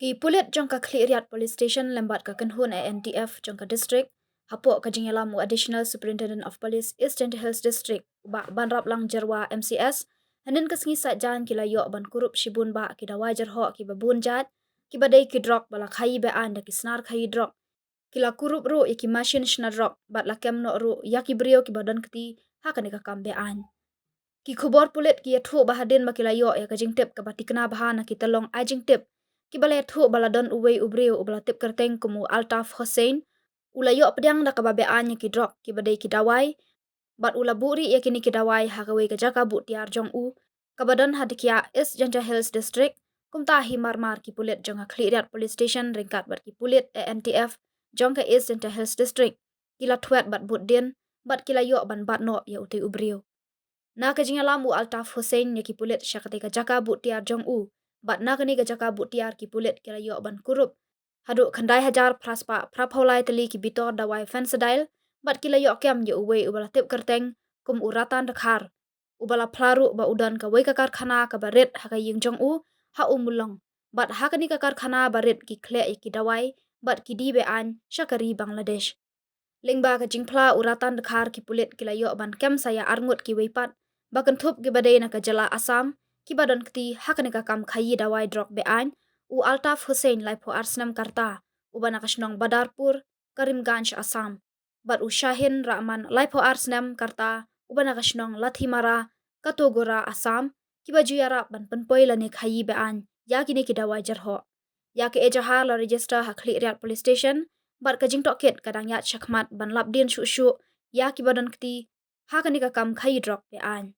Ki Pulit jangka Kliriat Police Station lembat ka Kenhun NTF jangka district hapo ka Jingalamu Additional Superintendent of Police Eastern Hills District ba Banrap Lang Jyrhoh MCS hanin ka sngisa jan kila yo ban Kurup Shibun ba ki Dawai Jyrhoh ki Bun Jait ki badai ki Drok bala khai be an da ki Snar khai Drok kila Kurup ru ki machine Shna Drok bat la Kem Noh ru ya ki brio ki badan kti ha ka ka kam be an ki khubor pulit ki thu bahadin makila yo ya ka jingtep ka batikna bahana ki talong ajingtep ki balai thu baladon uwei ubriu ubala tip kerteng kumu Altaf Hussein ula yo pedang da kababe anya ki Drok ki badai ki Dawai bat ula buri ya kini ki Dawai ha kawe ka jaka bu tiar jong u kabadan hadikia Ejhd Hills District kumta hi marmar ki pulit jonga Kliriat Police Station ringkat bat ki pulit NTF jongka Ejhd Hills District kila twet bat but din bat kila yo ban bat no ya utai ubriu na ka Jingalamu Altaf Hussein ya ki pulit syakate ka jaka bu tiar jong u bat na kani gajaka butiar ki pulit kila yo ban Kurup hadu khandai hajar praspa prapholai tali ki bitor Dawai fensadail bat kila yo kem ye uwei ubala tip kerteng kum uratan dekhar ubala plaru ba udan ka wei ka karkhana ka baret ha ka ying jong u ha umulong bat ha kani ka karkhana baret ki khle ki Dawai bat ki di be an syakari Bangladesh lingba ka jingpla uratan dekhar ki pulit kila yo ban kem saya arngut ki weipat bakan thup ki badai na ka jala Assam ki badan kti hakane ka kam khayi Dawai Drok be an u Altaf Hussein laipo arsnam karta ubana kashnong Badarpur Karimganj Assam bat u Shahin Rahman laipo arsnam karta ubana kashnong Lathimara Katogora Assam ki baju yarap ban penpoi lane khayi be an ya kini ki Dawai Jyrhoh ya ke ejahar la register ha Kliriat Police Station bat ka jingtok ket kadang yat syakmat ban labdin shu ya ki badan kti hakane ka kam khayi Drok be an